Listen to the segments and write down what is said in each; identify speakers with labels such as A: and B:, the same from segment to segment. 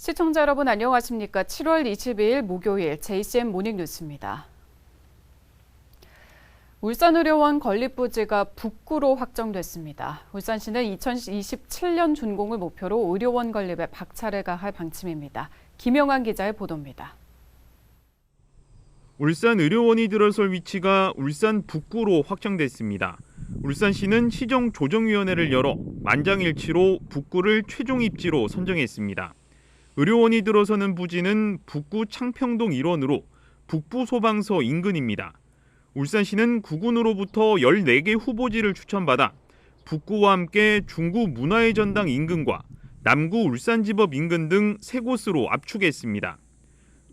A: 시청자 여러분 안녕하십니까? 7월 22일 목요일 JCM 모닝뉴스입니다. 울산의료원 건립부지가 북구로 확정됐습니다. 울산시는 2027년 준공을 목표로 의료원 건립에 박차를 가할 방침입니다. 김영환 기자의 보도입니다.
B: 울산의료원이 들어설 위치가 울산 북구로 확정됐습니다. 울산시는 시정조정위원회를 열어 만장일치로 북구를 최종 입지로 선정했습니다. 의료원이 들어서는 부지는 북구 창평동 일원으로 북부소방서 인근입니다. 울산시는 구군으로부터 14개 후보지를 추천받아 북구와 함께 중구 문화의 전당 인근과 남구 울산지법 인근 등 3곳으로 압축했습니다.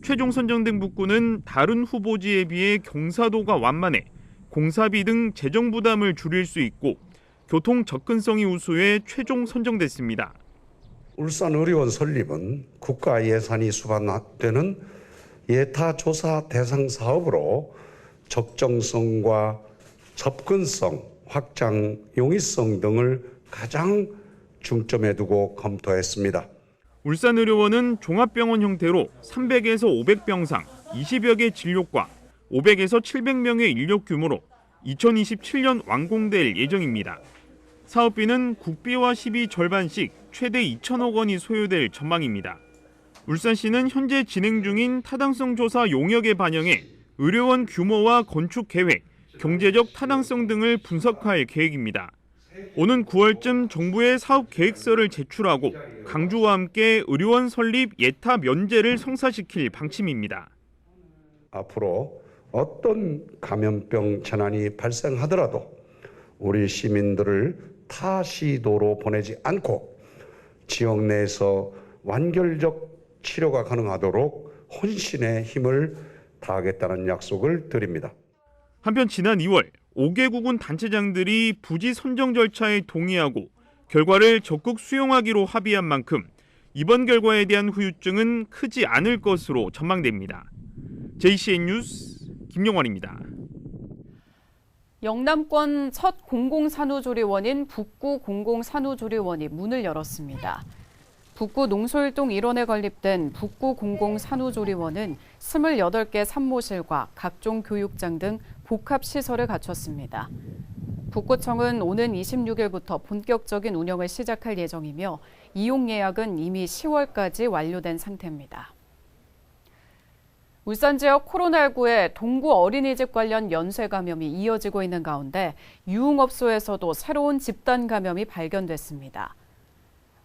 B: 최종 선정된 북구는 다른 후보지에 비해 경사도가 완만해 공사비 등 재정 부담을 줄일 수 있고 교통 접근성이 우수해 최종 선정됐습니다.
C: 울산의료원 설립은 국가 예산이 수반되는 예타 조사 대상 사업으로 적정성과 접근성, 확장 용이성 등을 가장 중점에 두고 검토했습니다.
B: 울산의료원은 종합병원 형태로 300에서 500병상, 20여 개 진료과, 500에서 700명의 인력 규모로 2027년 완공될 예정입니다. 사업비는 국비와 시비 절반씩 최대 2천억 원이 소요될 전망입니다. 울산시는 현재 진행 중인 타당성 조사 용역에 반영해 의료원 규모와 건축 계획, 경제적 타당성 등을 분석할 계획입니다. 오는 9월쯤 정부에 사업 계획서를 제출하고 강주와 함께 의료원 설립 예타 면제를 성사시킬 방침입니다.
C: 앞으로 어떤 감염병 재난이 발생하더라도 우리 시민들을 타 시도로 보내지 않고 지역 내에서 완결적 치료가 가능하도록 혼신의 힘을 다하겠다는 약속을 드립니다.
B: 한편 지난 2월 5개국은 단체장들이 부지 선정 절차에 동의하고 결과를 적극 수용하기로 합의한 만큼 이번 결과에 대한 후유증은 크지 않을 것으로 전망됩니다. JCN 뉴스 김용환입니다.
A: 영남권 첫 공공산후조리원인 북구 공공산후조리원이 문을 열었습니다. 북구 농소일동 일원에 건립된 북구 공공산후조리원은 28개 산모실과 각종 교육장 등 복합시설을 갖췄습니다. 북구청은 오는 26일부터 본격적인 운영을 시작할 예정이며 이용 예약은 이미 10월까지 완료된 상태입니다. 울산 지역 코로나19의 동구 어린이집 관련 연쇄 감염이 이어지고 있는 가운데 유흥업소에서도 새로운 집단 감염이 발견됐습니다.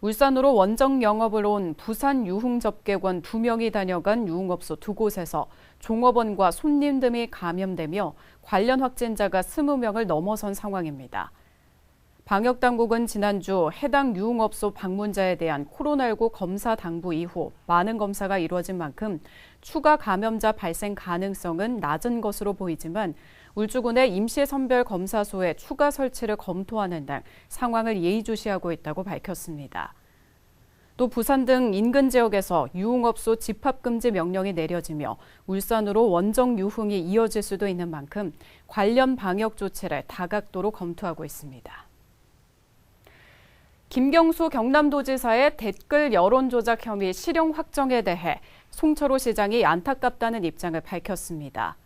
A: 울산으로 원정 영업을 온 부산 유흥접객원 2명이 다녀간 유흥업소 2곳에서 종업원과 손님 등이 감염되며 관련 확진자가 20명을 넘어선 상황입니다. 방역당국은 지난주 해당 유흥업소 방문자에 대한 코로나19 검사 당부 이후 많은 검사가 이루어진 만큼 추가 감염자 발생 가능성은 낮은 것으로 보이지만 울주군의 임시선별검사소의 추가 설치를 검토하는 등 상황을 예의주시하고 있다고 밝혔습니다. 또 부산 등 인근 지역에서 유흥업소 집합금지 명령이 내려지며 울산으로 원정 유흥이 이어질 수도 있는 만큼 관련 방역 조치를 다각도로 검토하고 있습니다. 김경수 경남도지사의 댓글 여론조작 혐의 실형 확정에 대해 송철호 시장이 안타깝다는 입장을 밝혔습니다.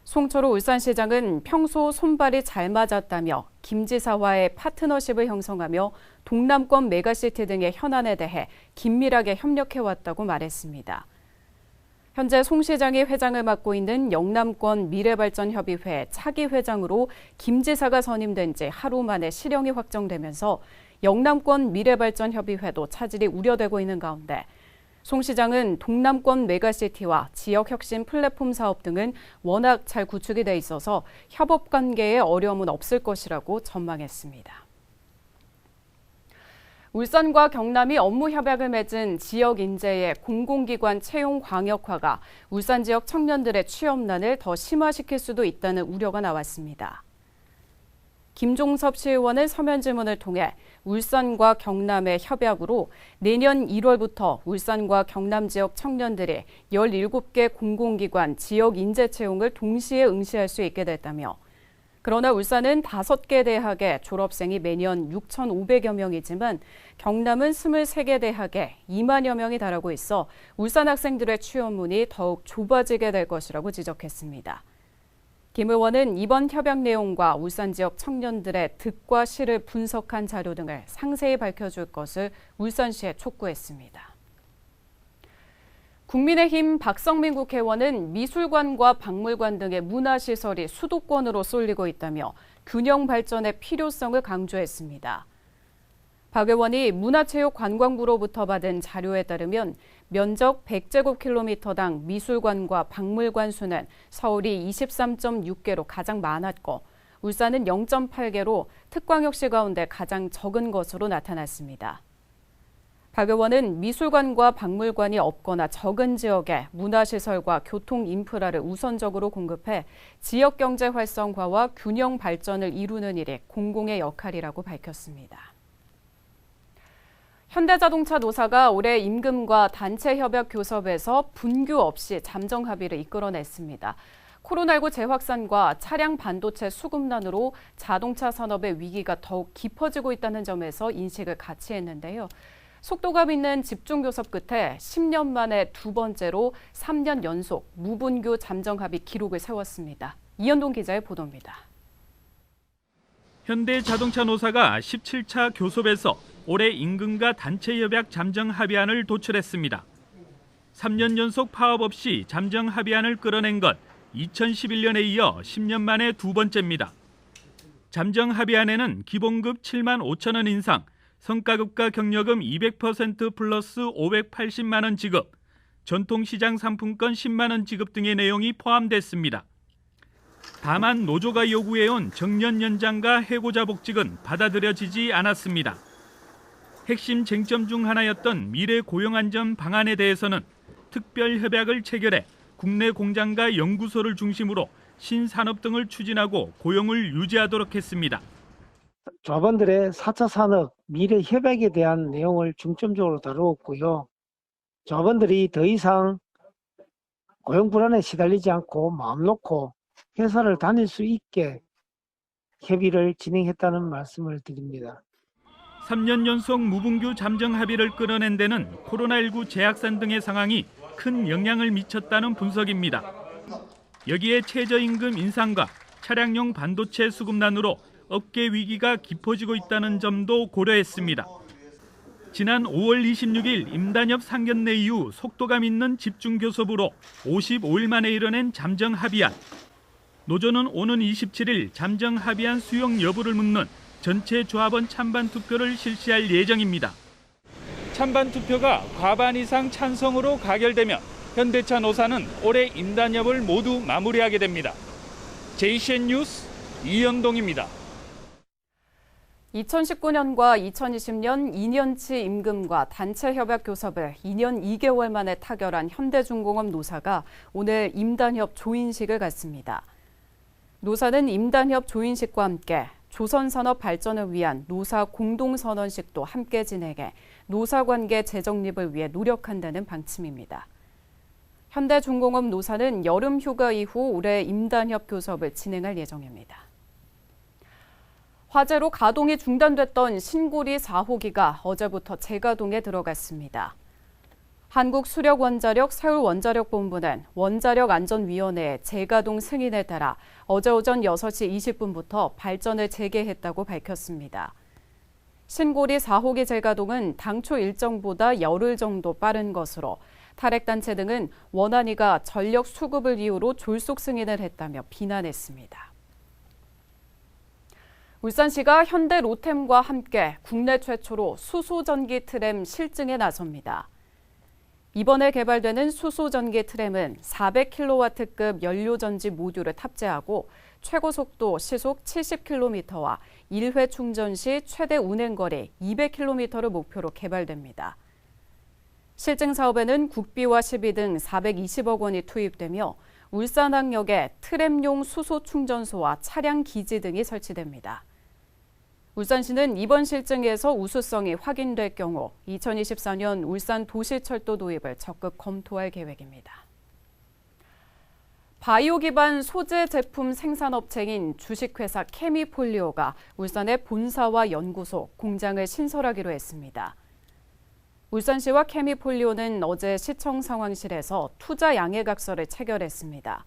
A: 송철호 울산시장은 평소 손발이 잘 맞았다며 김 지사와의 파트너십을 형성하며 동남권 메가시티 등의 현안에 대해 긴밀하게 협력해왔다고 말했습니다. 현재 송 시장이 회장을 맡고 있는 영남권 미래발전협의회 차기 회장으로 김 지사가 선임된 지 하루 만에 실형이 확정되면서 영남권 미래발전협의회도 차질이 우려되고 있는 가운데 송 시장은 동남권 메가시티와 지역혁신 플랫폼 사업 등은 워낙 잘 구축이 돼 있어서 협업 관계에 어려움은 없을 것이라고 전망했습니다. 울산과 경남이 업무 협약을 맺은 지역 인재의 공공기관 채용 광역화가 울산 지역 청년들의 취업난을 더 심화시킬 수도 있다는 우려가 나왔습니다. 김종섭 시의원은 서면 질문을 통해 울산과 경남의 협약으로 내년 1월부터 울산과 경남 지역 청년들이 17개 공공기관 지역 인재 채용을 동시에 응시할 수 있게 됐다며 그러나 울산은 5개 대학의 졸업생이 매년 6,500여 명이지만 경남은 23개 대학에 2만여 명이 달하고 있어 울산 학생들의 취업문이 더욱 좁아지게 될 것이라고 지적했습니다. 김 의원은 이번 협약 내용과 울산 지역 청년들의 득과 실을 분석한 자료 등을 상세히 밝혀줄 것을 울산시에 촉구했습니다. 국민의힘 박성민 국회의원은 미술관과 박물관 등의 문화시설이 수도권으로 쏠리고 있다며 균형 발전의 필요성을 강조했습니다. 박 의원이 문화체육관광부로부터 받은 자료에 따르면 면적 100제곱킬로미터당 미술관과 박물관 수는 서울이 23.6개로 가장 많았고 울산은 0.8개로 특광역시 가운데 가장 적은 것으로 나타났습니다. 박 의원은 미술관과 박물관이 없거나 적은 지역에 문화시설과 교통 인프라를 우선적으로 공급해 지역 경제 활성화와 균형 발전을 이루는 일이 공공의 역할이라고 밝혔습니다. 현대자동차 노사가 올해 임금과 단체협약 교섭에서 분규 없이 잠정 합의를 이끌어냈습니다. 코로나19 재확산과 차량 반도체 수급난으로 자동차 산업의 위기가 더욱 깊어지고 있다는 점에서 인식을 같이 했는데요. 속도감 있는 집중교섭 끝에 10년 만에 두 번째로 3년 연속 무분규 잠정합의 기록을 세웠습니다. 이현동 기자의 보도입니다.
B: 현대자동차 노사가 17차 교섭에서 올해 임금과 단체협약 잠정 합의안을 도출했습니다. 3년 연속 파업 없이 잠정 합의안을 끌어낸 것 2011년에 이어 10년 만에 두 번째입니다. 잠정 합의안에는 기본급 7만 5천 원 인상, 성과급과 경력금 200% 플러스 580만 원 지급, 전통시장 상품권 10만 원 지급 등의 내용이 포함됐습니다. 다만 노조가 요구해온 정년 연장과 해고자 복직은 받아들여지지 않았습니다. 핵심 쟁점 중 하나였던 미래 고용안전 방안에 대해서는 특별 협약을 체결해 국내 공장과 연구소를 중심으로 신산업 등을 추진하고 고용을 유지하도록 했습니다.
D: 조합원들의 4차 산업 미래 협약에 대한 내용을 중점적으로 다루었고요. 조합원들이 더 이상 고용 불안에 시달리지 않고 마음 놓고 회사를 다닐 수 있게 협의를 진행했다는 말씀을 드립니다.
B: 3년 연속 무분규 잠정 합의를 끌어낸 데는 코로나19 재확산 등의 상황이 큰 영향을 미쳤다는 분석입니다. 여기에 최저임금 인상과 차량용 반도체 수급난으로 업계 위기가 깊어지고 있다는 점도 고려했습니다. 지난 5월 26일 임단협 상견례 이후 속도감 있는 집중교섭으로 55일 만에 이뤄낸 잠정 합의안. 노조는 오는 27일 잠정 합의안 수용 여부를 묻는 전체 조합원 찬반 투표를 실시할 예정입니다. 찬반 투표가 과반 이상 찬성으로 가결되면 현대차 노사는 올해 임단협을 모두 마무리하게 됩니다. JCN 뉴스 이현동입니다.
A: 2019년과 2020년 2년치 임금과 단체 협약 교섭을 2년 2개월 만에 타결한 현대중공업 노사가 오늘 임단협 조인식을 갖습니다. 노사는 임단협 조인식과 함께 조선산업 발전을 위한 노사 공동선언식도 함께 진행해 노사관계 재정립을 위해 노력한다는 방침입니다. 현대중공업 노사는 여름 휴가 이후 올해 임단협 교섭을 진행할 예정입니다. 화재로 가동이 중단됐던 신고리 4호기가 어제부터 재가동에 들어갔습니다. 한국수력원자력 서울원자력본부는 원자력안전위원회의 재가동 승인에 따라 어제 오전 6시 20분부터 발전을 재개했다고 밝혔습니다. 신고리 4호기 재가동은 당초 일정보다 열흘 정도 빠른 것으로 탈핵단체 등은 원안위가 전력 수급을 이유로 졸속 승인을 했다며 비난했습니다. 울산시가 현대 로템과 함께 국내 최초로 수소전기 트램 실증에 나섭니다. 이번에 개발되는 수소전기 트램은 400kW급 연료전지 모듈을 탑재하고 최고 속도 시속 70km와 1회 충전 시 최대 운행거리 200km를 목표로 개발됩니다. 실증 사업에는 국비와 시비 등 420억 원이 투입되며 울산항역에 트램용 수소 충전소와 차량 기지 등이 설치됩니다. 울산시는 이번 실증에서 우수성이 확인될 경우 2024년 울산 도시철도 도입을 적극 검토할 계획입니다. 바이오 기반 소재 제품 생산업체인 주식회사 케미폴리오가 울산에 본사와 연구소, 공장을 신설하기로 했습니다. 울산시와 케미폴리오는 어제 시청 상황실에서 투자 양해각서를 체결했습니다.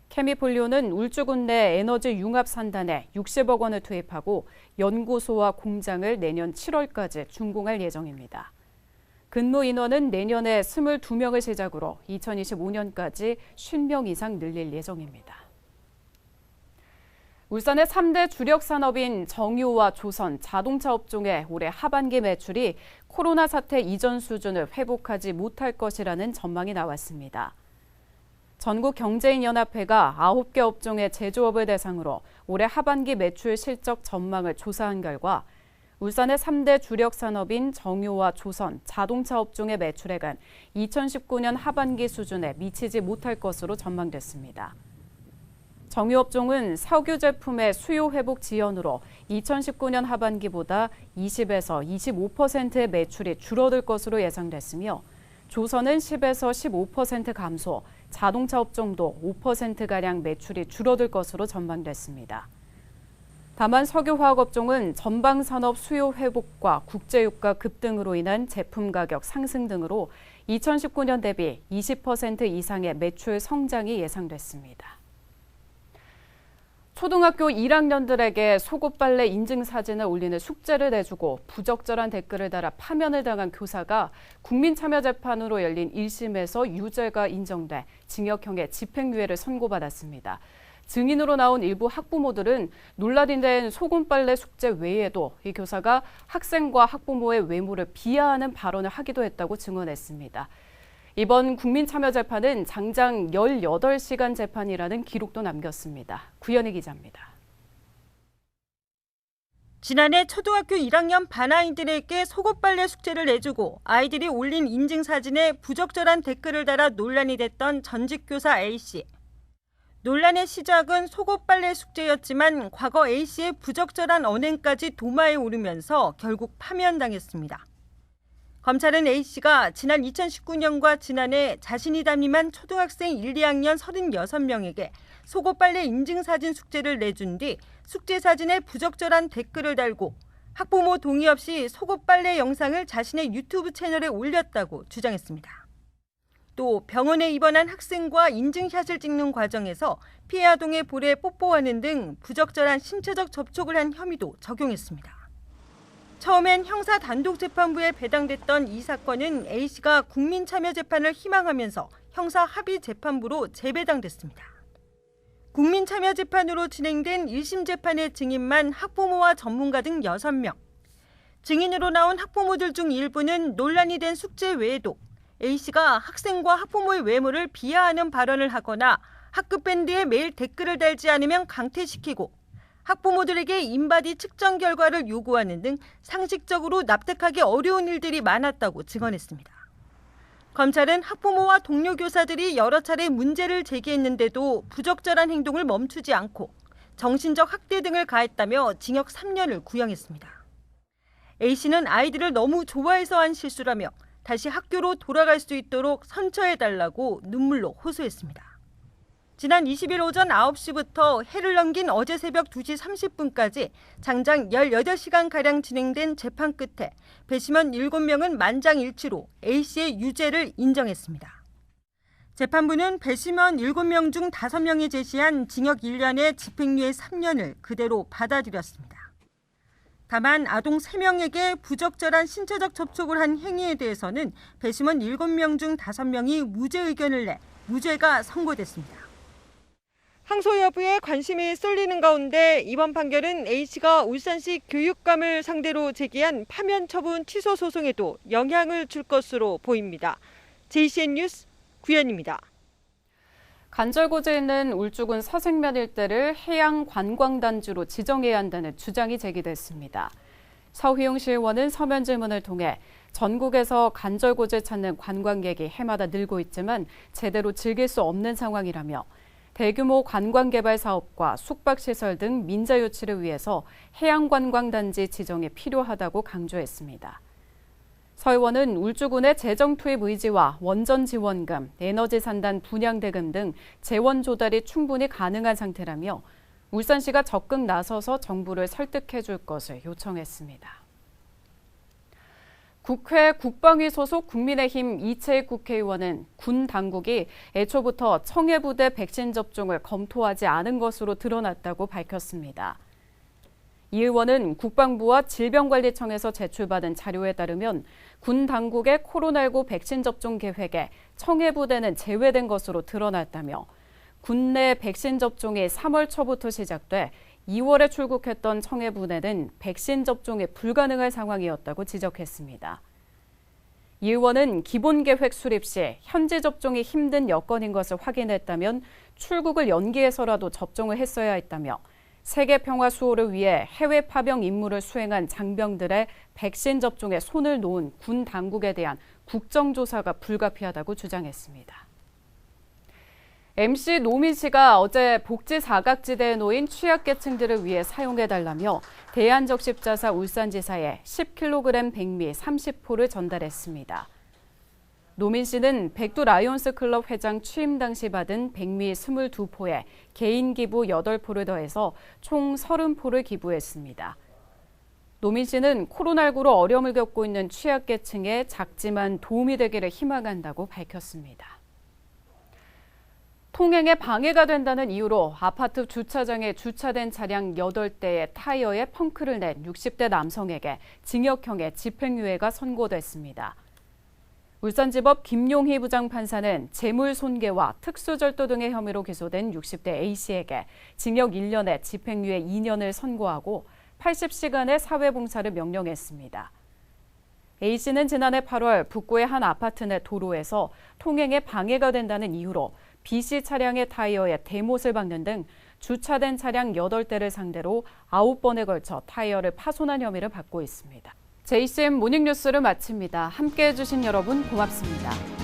A: 케미폴리오는 울주군 내 에너지 융합 산단에 60억 원을 투입하고 연구소와 공장을 내년 7월까지 준공할 예정입니다. 근무 인원은 내년에 22명을 시작으로 2025년까지 50명 이상 늘릴 예정입니다. 울산의 3대 주력 산업인 정유와 조선, 자동차 업종의 올해 하반기 매출이 코로나 사태 이전 수준을 회복하지 못할 것이라는 전망이 나왔습니다. 전국경제인연합회가 9개 업종의 제조업을 대상으로 올해 하반기 매출 실적 전망을 조사한 결과 울산의 3대 주력 산업인 정유와 조선, 자동차 업종의 매출액은 2019년 하반기 수준에 미치지 못할 것으로 전망됐습니다. 정유업종은 석유 제품의 수요 회복 지연으로 2019년 하반기보다 20에서 25%의 매출이 줄어들 것으로 예상됐으며 조선은 10에서 15% 감소, 자동차 업종도 5%가량 매출이 줄어들 것으로 전망됐습니다. 다만 석유화학 업종은 전방 산업 수요 회복과 국제유가 급등으로 인한 제품 가격 상승 등으로 2019년 대비 20% 이상의 매출 성장이 예상됐습니다. 초등학교 1학년들에게 속옷빨래 인증 사진을 올리는 숙제를 내주고 부적절한 댓글을 달아 파면을 당한 교사가 국민참여재판으로 열린 1심에서 유죄가 인정돼 징역형의 집행유예를 선고받았습니다. 증인으로 나온 일부 학부모들은 논란이 된 소금빨래 숙제 외에도 이 교사가 학생과 학부모의 외모를 비하하는 발언을 하기도 했다고 증언했습니다. 이번 국민참여재판은 장장 18시간 재판이라는 기록도 남겼습니다. 구현희 기자입니다.
E: 지난해 초등학교 1학년 반 아이들에게 속옷빨래 숙제를 내주고 아이들이 올린 인증사진에 부적절한 댓글을 달아 논란이 됐던 전직 교사 A씨. 논란의 시작은 속옷빨래 숙제였지만 과거 A씨의 부적절한 언행까지 도마에 오르면서 결국 파면당했습니다. 검찰은 A씨가 지난 2019년과 지난해 자신이 담임한 초등학생 1, 2학년 36명에게 속옷빨래 인증사진 숙제를 내준 뒤 숙제 사진에 부적절한 댓글을 달고 학부모 동의 없이 속옷빨래 영상을 자신의 유튜브 채널에 올렸다고 주장했습니다. 또 병원에 입원한 학생과 인증샷을 찍는 과정에서 피해 아동의 볼에 뽀뽀하는 등 부적절한 신체적 접촉을 한 혐의도 적용했습니다. 처음엔 형사 단독재판부에 배당됐던 이 사건은 A씨가 국민참여재판을 희망하면서 형사 합의재판부로 재배당됐습니다. 국민참여재판으로 진행된 1심 재판의 증인만 학부모와 전문가 등 6명. 증인으로 나온 학부모들 중 일부는 논란이 된 숙제 외에도 A씨가 학생과 학부모의 외모를 비하하는 발언을 하거나 학급 밴드에 매일 댓글을 달지 않으면 강퇴시키고 학부모들에게 인바디 측정 결과를 요구하는 등 상식적으로 납득하기 어려운 일들이 많았다고 증언했습니다. 검찰은 학부모와 동료 교사들이 여러 차례 문제를 제기했는데도 부적절한 행동을 멈추지 않고 정신적 학대 등을 가했다며 징역 3년을 구형했습니다. A씨는 아이들을 너무 좋아해서 한 실수라며 다시 학교로 돌아갈 수 있도록 선처해달라고 눈물로 호소했습니다. 지난 20일 오전 9시부터 해를 넘긴 어제 새벽 2시 30분까지 장장 18시간가량 진행된 재판 끝에 배심원 7명은 만장일치로 A씨의 유죄를 인정했습니다. 재판부는 배심원 7명 중 5명이 제시한 징역 1년에 집행유예 3년을 그대로 받아들였습니다. 다만 아동 3명에게 부적절한 신체적 접촉을 한 행위에 대해서는 배심원 7명 중 5명이 무죄 의견을 내 무죄가 선고됐습니다. 항소 여부에 관심이 쏠리는 가운데 이번 판결은 A씨가 울산시 교육감을 상대로 제기한 파면 처분 취소 소송에도 영향을 줄 것으로 보입니다. JCN 뉴스 구현입니다.
A: 간절곶에 있는 울주군 서생면 일대를 해양관광단지로 지정해야 한다는 주장이 제기됐습니다. 서휘용 시의원은 서면 질문을 통해 전국에서 간절곶을 찾는 관광객이 해마다 늘고 있지만 제대로 즐길 수 없는 상황이라며 대규모 관광개발 사업과 숙박시설 등 민자 유치를 위해서 해양관광단지 지정이 필요하다고 강조했습니다. 서 의원은 울주군의 재정 투입 의지와 원전 지원금, 에너지 산단 분양 대금 등 재원 조달이 충분히 가능한 상태라며 울산시가 적극 나서서 정부를 설득해 줄 것을 요청했습니다. 국회 국방위 소속 국민의힘 이채익 국회의원은 군 당국이 애초부터 청해부대 백신 접종을 검토하지 않은 것으로 드러났다고 밝혔습니다. 이 의원은 국방부와 질병관리청에서 제출받은 자료에 따르면 군 당국의 코로나19 백신 접종 계획에 청해부대는 제외된 것으로 드러났다며 군 내 백신 접종이 3월 초부터 시작돼 2월에 출국했던 청해부대는 백신 접종이 불가능할 상황이었다고 지적했습니다. 이 의원은 기본계획 수립 시 현지 접종이 힘든 여건인 것을 확인했다면 출국을 연기해서라도 접종을 했어야 했다며 세계 평화 수호를 위해 해외 파병 임무를 수행한 장병들의 백신 접종에 손을 놓은 군 당국에 대한 국정조사가 불가피하다고 주장했습니다. MC 노민 씨가 어제 복지 사각지대에 놓인 취약계층들을 위해 사용해달라며 대한적십자사 울산지사에 10kg 백미 30포를 전달했습니다. 노민 씨는 백두 라이온스 클럽 회장 취임 당시 받은 백미 22포에 개인 기부 8포를 더해서 총 30포를 기부했습니다. 노민 씨는 코로나19로 어려움을 겪고 있는 취약계층에 작지만 도움이 되기를 희망한다고 밝혔습니다. 통행에 방해가 된다는 이유로 아파트 주차장에 주차된 차량 8대의 타이어에 펑크를 낸 60대 남성에게 징역형의 집행유예가 선고됐습니다. 울산지법 김용희 부장판사는 재물손괴와 특수절도 등의 혐의로 기소된 60대 A씨에게 징역 1년에 집행유예 2년을 선고하고 80시간의 사회봉사를 명령했습니다. A씨는 지난해 8월 북구의 한 아파트 내 도로에서 통행에 방해가 된다는 이유로 B씨 차량의 타이어에 대못을 박는 등 주차된 차량 8대를 상대로 9번에 걸쳐 타이어를 파손한 혐의를 받고 있습니다. JCM 모닝뉴스를 마칩니다. 함께해 주신 여러분 고맙습니다.